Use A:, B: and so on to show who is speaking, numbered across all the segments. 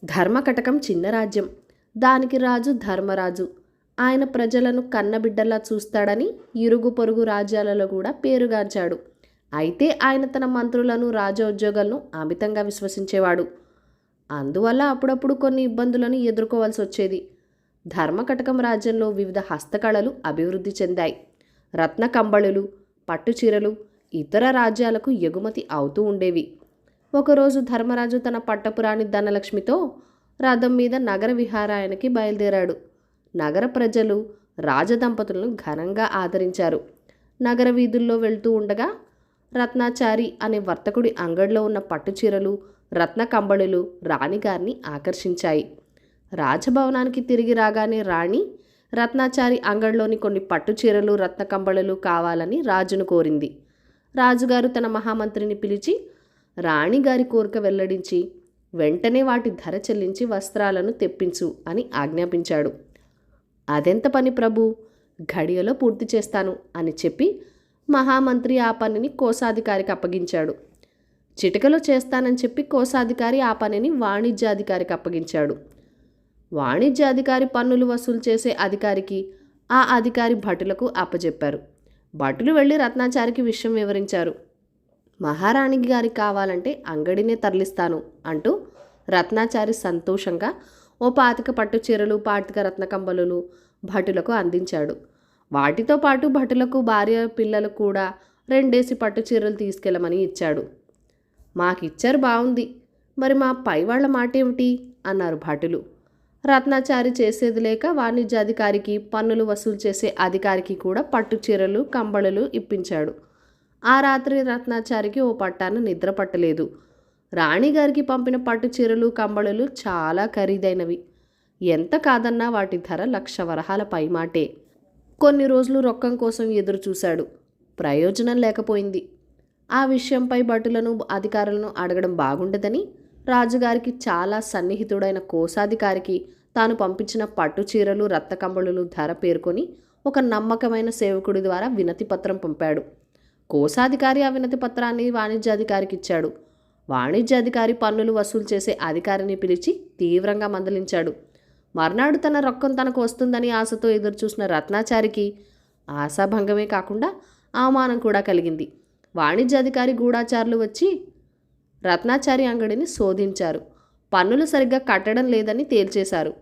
A: ధర్మకటకం చిన్న రాజ్యం. దానికి రాజు ధర్మరాజు. ఆయన ప్రజలను కన్నబిడ్డలా చూస్తాడని ఇరుగు పొరుగు రాజ్యాలలో కూడా పేరుగాంచాడు. అయితే ఆయన తన మంత్రులను రాజోద్యోగాలను అమితంగా విశ్వసించేవాడు. అందువల్ల అప్పుడప్పుడు కొన్ని ఇబ్బందులను ఎదుర్కోవాల్సి వచ్చేది. ధర్మకటకం రాజ్యంలో వివిధ హస్తకళలు అభివృద్ధి చెందాయి. రత్న కంబళులు, పట్టుచీరలు ఇతర రాజ్యాలకు ఎగుమతి అవుతూ ఉండేవి. ఒకరోజు ధర్మరాజు తన పట్టపురాణి ధనలక్ష్మితో రథం మీద నగర విహారానికి బయలుదేరాడు. నగర ప్రజలు రాజదంపతులను ఘనంగా ఆదరించారు. నగర వీధుల్లో వెళ్తూ ఉండగా రత్నాచారి అనే వర్తకుడి అంగడిలో ఉన్న పట్టుచీరలు, రత్న కంబళులు రాణిగారిని ఆకర్షించాయి. రాజభవనానికి తిరిగి రాగానే రాణి రత్నాచారి అంగడిలోని కొన్ని పట్టుచీరలు, రత్న కంబళులు కావాలని రాజును కోరింది. రాజుగారు తన మహామంత్రిని పిలిచి రాణిగారి కోరిక వెల్లడించి వెంటనే వాటి ధర చెల్లించి వస్త్రాలను తెప్పించు అని ఆజ్ఞాపించాడు. అదెంత పని ప్రభు, ఘడియలో పూర్తి చేస్తాను అని చెప్పి మహామంత్రి ఆ పనిని కోశాధికారికి అప్పగించాడు. చిటికలో చేస్తానని చెప్పి కోశాధికారి ఆ పనిని వాణిజ్యాధికారికి అప్పగించాడు. వాణిజ్యాధికారి పన్నులు వసూలు చేసే అధికారికి, ఆ అధికారి భటులకు అప్పచెప్పారు. భటులు వెళ్ళి రత్నాచారికి విషయం వివరించారు. మహారాణి గారికి కావాలంటే అంగడినే తరలిస్తాను అంటూ రత్నాచారి సంతోషంగా ఓ 25 పట్టు చీరలు, 25 రత్న కంబళులు భటులకు అందించాడు. వాటితో పాటు భటులకు భార్య పిల్లలు కూడా 2 పట్టు చీరలు తీసుకెళ్ళమని ఇచ్చాడు. మాకిచ్చారు బాగుంది, మరి మా పై వాళ్ళ మాట ఏమిటి అన్నారు భటులు. రత్నాచారి చేసేది లేక వాణిజ్యాధికారికి, పన్నులు వసూలు చేసే అధికారికి కూడా పట్టు చీరలు, కంబళులు ఇప్పించాడు. ఆ రాత్రి రత్నాచారికి ఓ పట్టాన నిద్ర పట్టలేదు. రాణిగారికి పంపిన పట్టు చీరలు, కంబళులు చాలా ఖరీదైనవి. ఎంత కాదన్నా వాటి ధర 1,00,000 వరహాల పైమాటే. కొన్ని రోజులు రొక్కం కోసం ఎదురు చూశాడు. ప్రయోజనం లేకపోయింది. ఆ విషయంపై భటులను, అధికారులను అడగడం బాగుండదని రాజుగారికి చాలా సన్నిహితుడైన కోశాధికారికి తాను పంపించిన పట్టు చీరలు, రత్న కంబళులు ధర పేర్కొని ఒక నమ్మకమైన సేవకుడి ద్వారా వినతి పత్రం పంపాడు. కోశాధికారి ఆ వినతి పత్రాన్ని వాణిజ్యాధికారికి ఇచ్చాడు. వాణిజ్యాధికారి పన్నులు వసూలు చేసే అధికారిని పిలిచి తీవ్రంగా మందలించాడు. మర్నాడు తన రొక్కం తనకు వస్తుందని ఆశతో ఎదురుచూసిన రత్నాచారికి ఆశాభంగమే కాకుండా అవమానం కూడా కలిగింది. వాణిజ్యాధికారి గూఢాచారులు వచ్చి రత్నాచారి అంగడిని శోధించారు. పన్నులు సరిగ్గా కట్టడం లేదని తేల్చేశారు.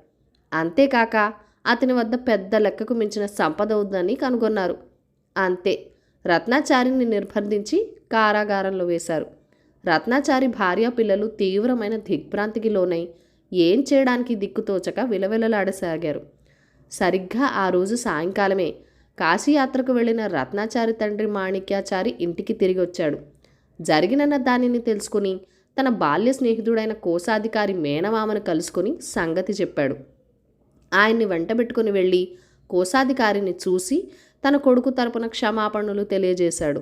A: అంతేకాక అతని వద్ద పెద్ద లెక్కకు మించిన సంపద ఉందని కనుగొన్నారు. అంతే, రత్నాచారిని నిర్బంధించి కారాగారంలో వేశారు. రత్నాచారి భార్య పిల్లలు తీవ్రమైన దిగ్భ్రాంతికి లోనై ఏం చేయడానికి దిక్కుతోచక విలవిలలాడసాగారు. సరిగ్గా ఆ రోజు సాయంకాలమే కాశీయాత్రకు వెళ్ళిన రత్నాచారి తండ్రి మాణిక్యాచారి ఇంటికి తిరిగి వచ్చాడు. జరిగిన దానిని తెలుసుకుని తన బాల్య స్నేహితుడైన కోశాధికారి మేనమామను కలుసుకుని సంగతి చెప్పాడు. ఆయన్ని వెంటబెట్టుకుని వెళ్ళి కోశాధికారిని చూసి తన కొడుకు తరపున క్షమాపణలు తెలియజేశాడు.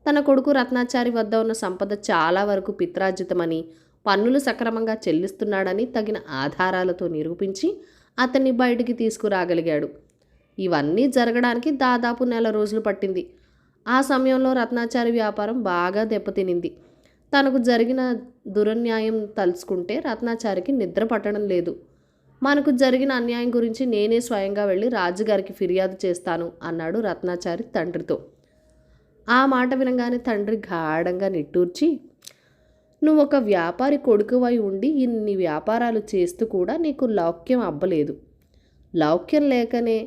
A: తన కొడుకు రత్నాచారి వద్ద ఉన్న సంపద చాలా వరకు పిత్రార్జితమని, పన్నులు సక్రమంగా చెల్లిస్తున్నాడని తగిన ఆధారాలతో నిరూపించి అతన్ని బయటికి తీసుకురాగలిగాడు. ఇవన్నీ జరగడానికి దాదాపు 1 రోజులు పట్టింది. ఆ సమయంలో రత్నాచారి వ్యాపారం బాగా దెబ్బతినింది. తనకు జరిగిన దురన్యాయం తలుచుకుంటే రత్నాచారికి నిద్ర పట్టడం లేదు. మనకు జరిగిన అన్యాయం గురించి నేనే స్వయంగా వెళ్ళి రాజుగారికి ఫిర్యాదు చేస్తాను అన్నాడు రత్నాచారి తండ్రితో. ఆ మాట వినగానే తండ్రి గాఢంగా నిట్టూర్చి, నువ్వు ఒక వ్యాపారి కొడుకువై ఉండి ఇన్ని వ్యాపారాలు చేస్తూ కూడా నీకు లౌక్యం అబ్బలేదు. లౌక్యం లేకనే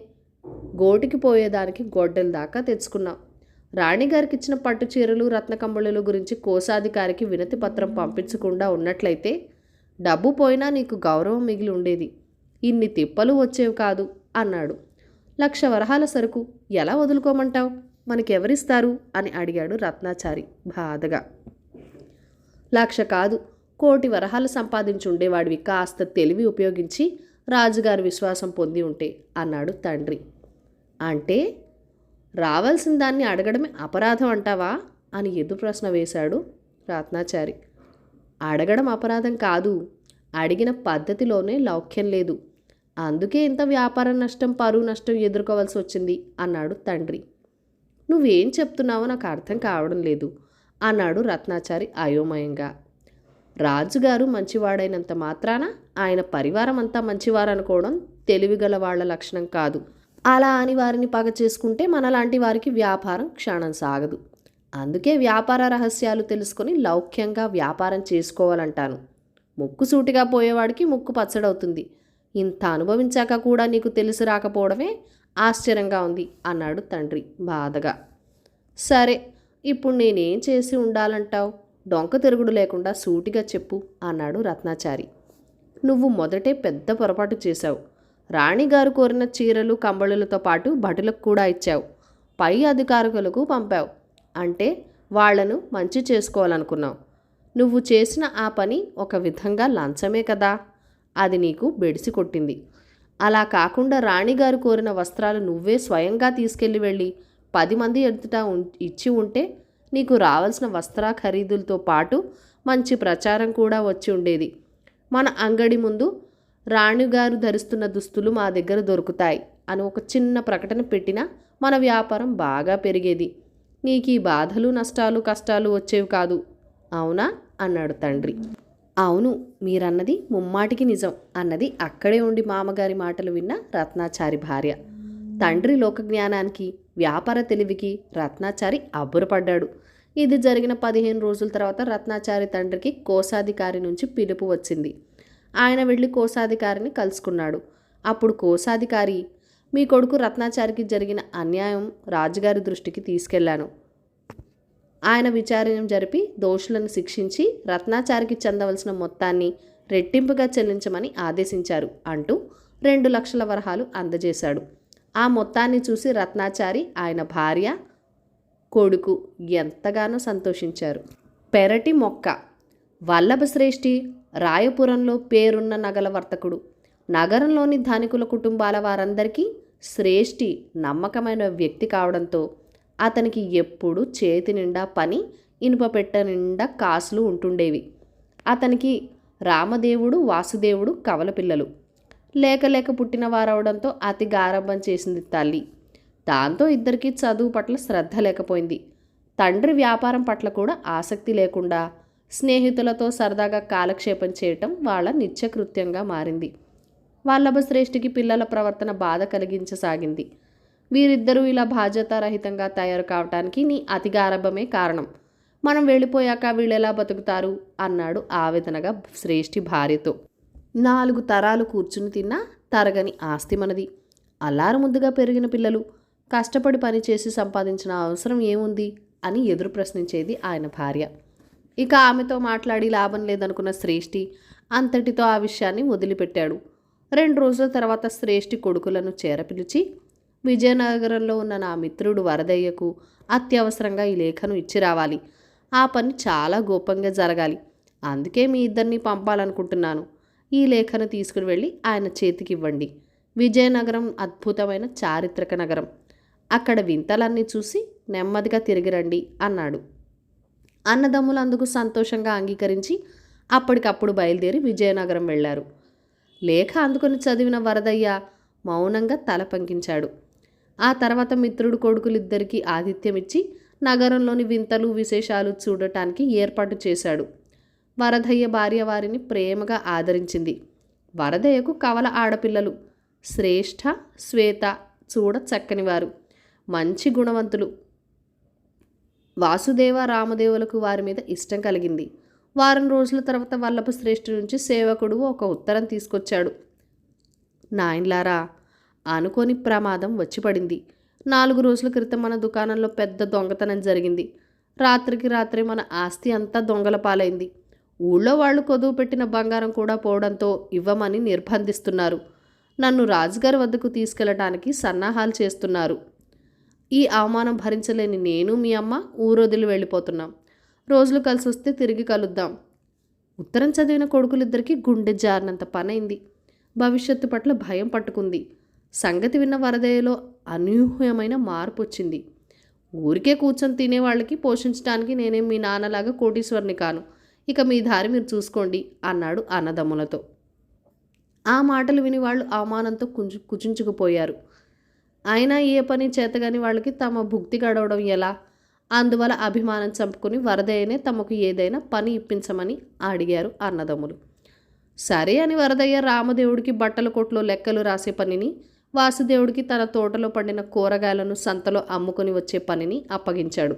A: గోటికి పోయేదానికి గొడ్డల దాకా తెచ్చుకున్నావు. రాణిగారికి ఇచ్చిన పట్టు చీరలు, రత్న కంబళుల గురించి కోశాధికారికి వినతి పత్రం పంపించకుండా ఉన్నట్లయితే డబ్బు పోయినా నీకు గౌరవం మిగిలి ఉండేది. ఇన్ని తిప్పలు వచ్చేవి కాదు అన్నాడు. 1,00,000 వరహాల సరుకు ఎలా వదులుకోమంటావు? మనకెవరిస్తారు అని అడిగాడు రత్నాచారి బాధగా. 1,00,000 కాదు, 1,00,00,000 వరహాలు సంపాదించుండేవాడివి కాస్త తెలివి ఉపయోగించి రాజుగారి విశ్వాసం పొంది ఉంటే అన్నాడు తండ్రి. అంటే రావాల్సిన దాన్ని అడగడమే అపరాధం అంటావా అని ఎదురు ప్రశ్న వేశాడు రత్నాచారి. అడగడం అపరాధం కాదు, అడిగిన పద్ధతిలోనే లౌక్యం లేదు. అందుకే ఇంత వ్యాపార నష్టం, పరువు నష్టం ఎదుర్కోవాల్సి వచ్చింది అన్నాడు తండ్రి. నువ్వేం చెప్తున్నావో నాకు అర్థం కావడం లేదు అన్నాడు రత్నాచారి అయోమయంగా. రాజుగారు మంచివాడైనంత మాత్రాన ఆయన పరివారం అంతా మంచివారనుకోవడం తెలివిగల వాళ్ళ లక్షణం కాదు. అలా అని వారిని పగ చేసుకుంటే మనలాంటి వారికి వ్యాపారం క్షణం సాగదు. అందుకే వ్యాపార రహస్యాలు తెలుసుకొని లౌక్యంగా వ్యాపారం చేసుకోవాలంటాను. ముక్కుసూటిగా పోయేవాడికి ముక్కు పచ్చడవుతుంది. ఇంత అనుభవించాక కూడా నీకు తెలిసి రాకపోవడమే ఆశ్చర్యంగా ఉంది అన్నాడు తండ్రి బాధగా. సరే, ఇప్పుడు నేనేం చేసి ఉండాలంటావు? డొంక తిరుగుడు లేకుండా సూటిగా చెప్పు అన్నాడు రత్నాచారి. నువ్వు మొదటే పెద్ద పొరపాటు చేశావు. రాణిగారు కోరిన చీరలు కంబళులతో పాటు భటులకు కూడా ఇచ్చావు. పై అధికారులకు పంపావు. అంటే వాళ్లను మంచి చేసుకోవాలనుకున్నావు. నువ్వు చేసిన ఆ పని ఒక విధంగా లంచమే కదా. అది నీకు బెడిసి కొట్టింది. అలా కాకుండా రాణిగారు కోరిన వస్త్రాలు నువ్వే స్వయంగా తీసుకెళ్ళి వెళ్ళి 10 మంది ఎదుట ఇచ్చి ఉంటే నీకు రావాల్సిన వస్త్ర ఖరీదులతో పాటు మంచి ప్రచారం కూడా వచ్చి ఉండేది. మన అంగడి ముందు రాణిగారు ధరిస్తున్న దుస్తులు మా దగ్గర దొరుకుతాయి అని ఒక చిన్న ప్రకటన పెట్టినా మన వ్యాపారం బాగా పెరిగేది. నీకు ఈ బాధలు నష్టాలు కష్టాలు వచ్చేవి కాదు, అవునా అన్నాడు తండ్రి. అవును, మీరన్నది ముమ్మాటికి నిజం అన్నది అక్కడే ఉండి మామగారి మాటలు విన్న రత్నాచారి భార్య. తండ్రి లోకజ్ఞానానికి వ్యాపార తెలివికి రత్నాచారి అబ్బురపడ్డాడు. ఇది జరిగిన 15 రోజుల తర్వాత రత్నాచారి తండ్రికి కోశాధికారి నుంచి పిలుపు వచ్చింది. ఆయన వెళ్ళి కోశాధికారిని కలుసుకున్నాడు. అప్పుడు కోశాధికారి, మీ కొడుకు రత్నాచారికి జరిగిన అన్యాయం రాజుగారి దృష్టికి తీసుకెళ్లాను. ఆయన విచారణ జరిపి దోషులను శిక్షించి రత్నాచారికి చెందవలసిన మొత్తాన్ని రెట్టింపుగా చెల్లించమని ఆదేశించారు అంటూ 2 లక్షల వరహాలు అందజేశాడు. ఆ మొత్తాన్ని చూసి రత్నాచారి, ఆయన భార్య, కొడుకు ఎంతగానో సంతోషించారు. పెరటి మొక్క. వల్లభశ్రేష్ఠి రాయపురంలో పేరున్న నగల వర్తకుడు. నగరంలోని ధనికుల కుటుంబాల వారందరికీ శ్రేష్ఠి నమ్మకమైన వ్యక్తి కావడంతో అతనికి ఎప్పుడు చేతి నిండా పని, ఇనుప పెట్ట నిండా కాసులు ఉంటుండేవి. అతనికి రామదేవుడు వాసుదేవుడు కవల పిల్లలు. లేక పుట్టిన వారవడంతో అతి గారాబం చేసింది తల్లి. దాంతో ఇద్దరికీ చదువు పట్ల శ్రద్ధ లేకపోయింది. తండ్రి వ్యాపారం పట్ల కూడా ఆసక్తి లేకుండా స్నేహితులతో సరదాగా కాలక్షేపం చేయటం వాళ్ళ నిత్యకృత్యంగా మారింది. వల్లభశ్రేష్ఠికి పిల్లల ప్రవర్తన బాధ కలిగించసాగింది. వీరిద్దరూ ఇలా బాధ్యతారహితంగా తయారు కావటానికి నీ అతి గారాబమే కారణం. మనం వెళ్ళిపోయాక వీళ్ళెలా బతుకుతారు అన్నాడు ఆవేదనగా శ్రేష్ఠి భార్యతో. 4 తరాలు కూర్చుని తిన్నా తరగని ఆస్తి మనది. అల్లారు ముద్దుగా పెరిగిన పిల్లలు, కష్టపడి పనిచేసి సంపాదించిన అవసరం ఏముంది అని ఎదురు ప్రశ్నించేది ఆయన భార్య. ఇక ఆమెతో మాట్లాడి లాభం లేదనుకున్న శ్రేష్ఠి అంతటితో ఆ విషయాన్ని వదిలిపెట్టాడు. 2 రోజుల తర్వాత శ్రేష్ఠి కొడుకులను చేరపిలిచి, విజయనగరంలో ఉన్న నా మిత్రుడు వరదయ్యకు అత్యవసరంగా ఈ లేఖను ఇచ్చి రావాలి. ఆ పని చాలా గోప్యంగా జరగాలి. అందుకే మీ ఇద్దరిని పంపాలనుకుంటున్నాను. ఈ లేఖను తీసుకుని వెళ్ళి ఆయన చేతికి ఇవ్వండి. విజయనగరం అద్భుతమైన చారిత్రక నగరం. అక్కడ వింతలన్నీ చూసి నెమ్మదిగా తిరిగి రండి అన్నాడు. అన్నదమ్ములు అందుకు సంతోషంగా అంగీకరించి అప్పటికప్పుడు బయలుదేరి విజయనగరం వెళ్లారు. లేఖ అందుకొని చదివిన వరదయ్య మౌనంగా తల పంకించాడు. ఆ తర్వాత మిత్రుడు కొడుకులిద్దరికీ ఆతిథ్యమిచ్చి నగరంలోని వింతలు విశేషాలు చూడటానికి ఏర్పాటు చేశాడు. వరదయ్య భార్య వారిని ప్రేమగా ఆదరించింది. వరదయ్యకు కవల ఆడపిల్లలు శ్రేష్ఠ, శ్వేత చూడ చక్కనివారు, మంచి గుణవంతులు. వాసుదేవ రామదేవులకు వారి మీద ఇష్టం కలిగింది. వారం రోజుల తర్వాత వల్లభ శ్రేష్ఠి నుంచి సేవకుడు ఒక ఉత్తరం తీసుకొచ్చాడు. నాయన్లారా, అనుకోని ప్రమాదం వచ్చి పడింది. 4 రోజుల క్రితం మన దుకాణంలో పెద్ద దొంగతనం జరిగింది. రాత్రికి రాత్రి మన ఆస్తి అంతా దొంగల పాలైంది. ఊళ్ళో వాళ్ళు కొదువు పెట్టిన బంగారం కూడా పోవడంతో ఇవ్వమని నిర్బంధిస్తున్నారు. నన్ను రాజుగారి వద్దకు తీసుకెళ్లడానికి సన్నాహాలు చేస్తున్నారు. ఈ అవమానం భరించలేని నేను మీ అమ్మ ఊరొదిలి వెళ్ళిపోతున్నాం. రోజులు కలిసి వస్తే తిరిగి కలుద్దాం. ఉత్తరం చదివిన కొడుకులిద్దరికీ గుండె జారినంత పనైంది. భవిష్యత్తు పట్ల భయం పట్టుకుంది. సంగతి విన్న వరదయ్యలో అనూహ్యమైన మార్పు వచ్చింది. ఊరికే కూర్చొని తినేవాళ్ళకి పోషించడానికి నేనేం మీ నాన్నలాగా కోటీశ్వరుని కాను. ఇక మీ దారి మీరు చూసుకోండి అన్నాడు అన్నదమ్ములతో. ఆ మాటలు విని వాళ్ళు అవమానంతో కుచించుకుపోయారు. అయినా ఏ పని చేతగాని వాళ్ళకి తమ భుక్తి గడవడం ఎలా అందువల్ల అభిమానం చంపుకుని వరదయ్యనే తమకు ఏదైనా పని ఇప్పించమని అడిగారు అన్నదమ్ములు. సరే అని వరదయ్య రామదేవుడికి బట్టల కొట్లో లెక్కలు రాసే పనిని, వాసుదేవుడికి తన తోటలో పండిన కూరగాయలను సంతలో అమ్ముకొని వచ్చే పనిని అప్పగించాడు.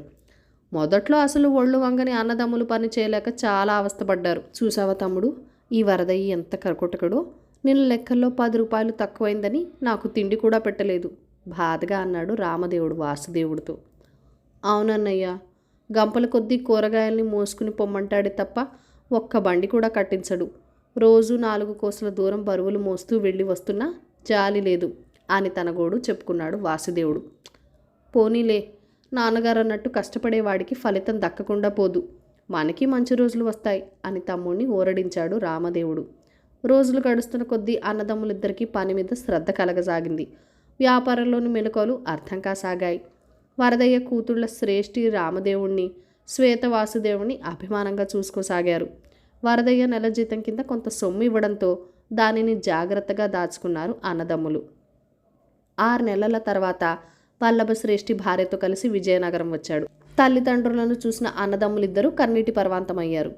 A: మొదట్లో అసలు ఒళ్ళు వంగని అన్నదమ్ములు పని చేయలేక చాలా అవస్థపడ్డారు. చూసావా తమ్ముడు, ఈ వరదయ్య ఎంత కరకొటకడో, నిన్న లెక్కల్లో 10 రూపాయలు తక్కువైందని నాకు తిండి కూడా పెట్టలేదు బాధగా అన్నాడు రామదేవుడు వాసుదేవుడితో. అవునన్నయ్య, గంపల కొద్దీ కూరగాయల్ని మోసుకుని పొమ్మంటాడే తప్ప ఒక్క బండి కూడా కట్టించడు. రోజు 4 కోసల దూరం బరువులు మోస్తూ వెళ్ళి వస్తున్నా జాలి లేదు అని తన గోడు చెప్పుకున్నాడు వాసుదేవుడు. పోనీలే, నాన్నగారు అన్నట్టు కష్టపడేవాడికి ఫలితం దక్కకుండా పోదు, మనకి మంచి రోజులు వస్తాయి అని తమ్ముడిని ఊరడించాడు రామదేవుడు. రోజులు గడుస్తున్న కొద్దీ అన్నదమ్ములిద్దరికీ పని మీద శ్రద్ధ కలగసాగింది. వ్యాపారంలోని మెలకువలు అర్థం కాసాగాయి. వరదయ్య కూతుళ్ల శ్రేష్ఠి రామదేవుణ్ణి, శ్వేత వాసుదేవుణ్ణి అభిమానంగా చూసుకోసాగారు. వరదయ్య నెల జీతం కింద కొంత సొమ్ము ఇవ్వడంతో దానిని జాగ్రత్తగా దాచుకున్నారు అన్నదమ్ములు. 6 నెలల తర్వాత వల్లభశ్రేష్ఠి భార్యతో కలిసి విజయనగరం వచ్చాడు. తల్లిదండ్రులను చూసిన అన్నదమ్ములిద్దరూ కన్నీటి పర్వంతమయ్యారు.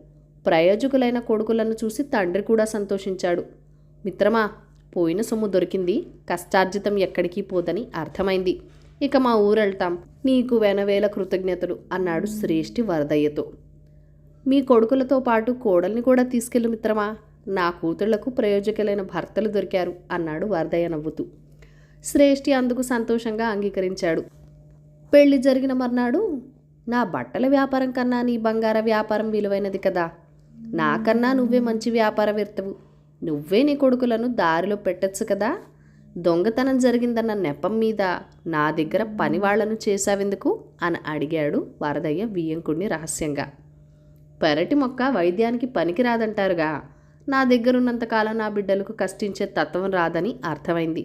A: ప్రయోజకులైన కొడుకులను చూసి తండ్రి కూడా సంతోషించాడు. మిత్రమా, పోయిన సొమ్ము దొరికింది, కష్టార్జితం ఎక్కడికి పోదని అర్థమైంది. ఇక మా ఊరెళ్తాం, నీకు వెనవేల కృతజ్ఞతలు అన్నాడు శ్రేష్ఠి వరదయ్యతో. మీ కొడుకులతో పాటు కోడల్ని కూడా తీసుకెళ్ళు మిత్రమా, నా కూతుళ్లకు ప్రయోజకులైన భర్తలు దొరికారు అన్నాడు వరదయ్య నవ్వుతూ. శ్రేష్ఠి అందుకు సంతోషంగా అంగీకరించాడు. పెళ్లి జరిగిన మర్నాడు, నా బట్టల వ్యాపారం కన్నా నీ బంగార వ్యాపారం విలువైనది కదా, నాకన్నా నువ్వే మంచి వ్యాపారవేత్తవు, నువ్వే నీ కొడుకులను దారిలో పెట్టచ్చు కదా, దొంగతనం జరిగిందన్న నెపం మీద నా దగ్గర పని వాళ్లను చేశావెందుకు అని అడిగాడు వరదయ్య వియ్యంకుడిని రహస్యంగా. పెరటి మొక్క వైద్యానికి పనికి రాదంటారుగా, నా దగ్గరున్నంతకాలం నా బిడ్డలకు కష్టించే తత్వం రాదని అర్థమైంది.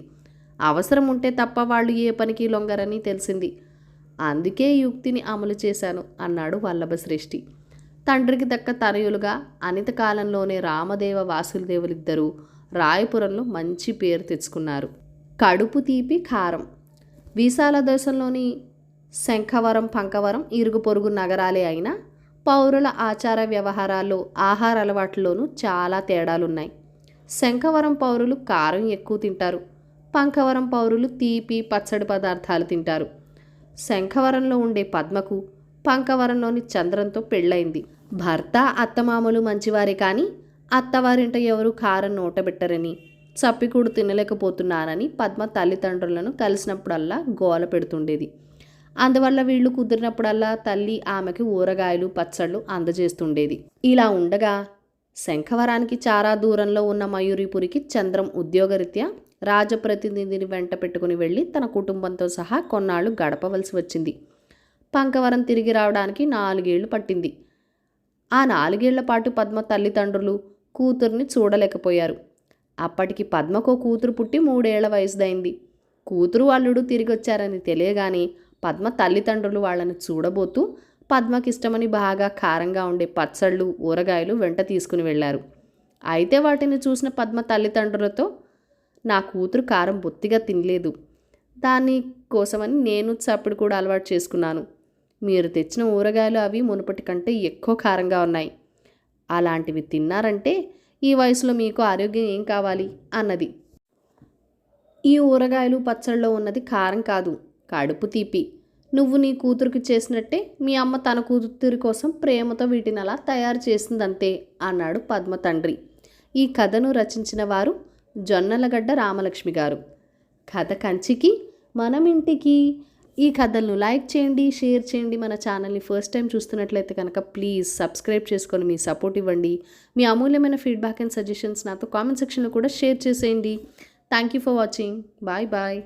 A: అవసరం ఉంటే తప్ప వాళ్ళు ఏ పనికి లొంగరని తెలిసింది. అందుకే ఈ యుక్తిని అమలు చేశాను అన్నాడు వల్లభశ్రేష్ఠి. తండ్రికి దక్క తనయులుగా అనిత కాలంలోనే రామదేవ వాసుదేవులిద్దరూ రాయపురంలో మంచి పేరు తెచ్చుకున్నారు. కడుపు తీపి కారం. వీసాల దేశంలోని శంఖవరం, పంకవరం ఇరుగు పొరుగు నగరాలే అయినా పౌరుల ఆచార వ్యవహారాల్లో, ఆహార అలవాట్లోనూ చాలా తేడాలున్నాయి. శంఖవరం పౌరులు కారం ఎక్కువ తింటారు, పంకవరం పౌరులు తీపి పచ్చడి పదార్థాలు తింటారు. శంఖవరంలో ఉండే పద్మకు పంకవరంలోని చంద్రంతో పెళ్ళయింది. భర్త అత్తమామలు మంచివారే కానీ అత్తవారింట ఎవరు కారం నోటబెట్టరని, చప్పికూడు తినలేకపోతున్నానని పద్మ తల్లిదండ్రులను కలిసినప్పుడల్లా గోల పెడుతుండేది. అందువల్ల వీళ్ళు కుదిరినప్పుడల్లా తల్లి ఆమెకి ఊరగాయలు, పచ్చళ్ళు అందజేస్తుండేది. ఇలా ఉండగా శంఖవరానికి చాలా దూరంలో ఉన్న మయూరిపురికి చంద్రం ఉద్యోగరీత్యా రాజప్రతినిధిని వెంట పెట్టుకుని వెళ్ళి తన కుటుంబంతో సహా కొన్నాళ్ళు గడపవలసి వచ్చింది. పంకవరం తిరిగి రావడానికి 4 ఏళ్లు పట్టింది. ఆ 4 ఏళ్ల పాటు పద్మ తల్లిదండ్రులు కూతుర్ని చూడలేకపోయారు. అప్పటికి పద్మకో కూతురు పుట్టి 3 ఏళ్ల వయసుదైంది. కూతురు అల్లుడు తిరిగి వచ్చారని తెలియగానే పద్మ తల్లిదండ్రులు వాళ్ళని చూడబోతూ పద్మకిష్టమని బాగా కారంగా ఉండే పచ్చళ్ళు, ఊరగాయలు వెంట తీసుకుని వెళ్ళారు. అయితే వాటిని చూసిన పద్మ తల్లిదండ్రులతో, నా కూతురు కారం బొత్తిగా తినలేదు, దాని కోసమని నేను చప్పుడు కూడా అలవాటు చేసుకున్నాను. మీరు తెచ్చిన ఊరగాయలు అవి మునుపటి కంటే ఎక్కువ కారంగా ఉన్నాయి. అలాంటివి తిన్నారంటే ఈ వయసులో మీకు ఆరోగ్యం ఏం కావాలి అన్నది. ఈ ఊరగాయలు పచ్చళ్ళలో ఉన్నది కారం కాదు, కడుపు తీపి. నువ్వు నీ కూతురికి చేసినట్టే మీ అమ్మ తన కూతురి కోసం ప్రేమతో వీటిని అలా తయారు చేసిందంతే అన్నాడు పద్మ తండ్రి. ఈ కథను రచించిన వారు జొన్నలగడ్డ రామలక్ష్మి గారు. కథ కంచికి మనం ఇంటికి. ఈ కథలను లైక్ చేయండి, షేర్ చేయండి. మన ఛానల్ని ఫస్ట్ టైం చూస్తున్నట్లయితే కనుక ప్లీజ్ సబ్స్క్రైబ్ చేసుకొని మీ సపోర్ట్ ఇవ్వండి. మీ అమూల్యమైన ఫీడ్బ్యాక్ అండ్ సజెషన్స్ నాతో కామెంట్ సెక్షన్లో కూడా షేర్ చేసేయండి. Thank you for watching. Bye bye.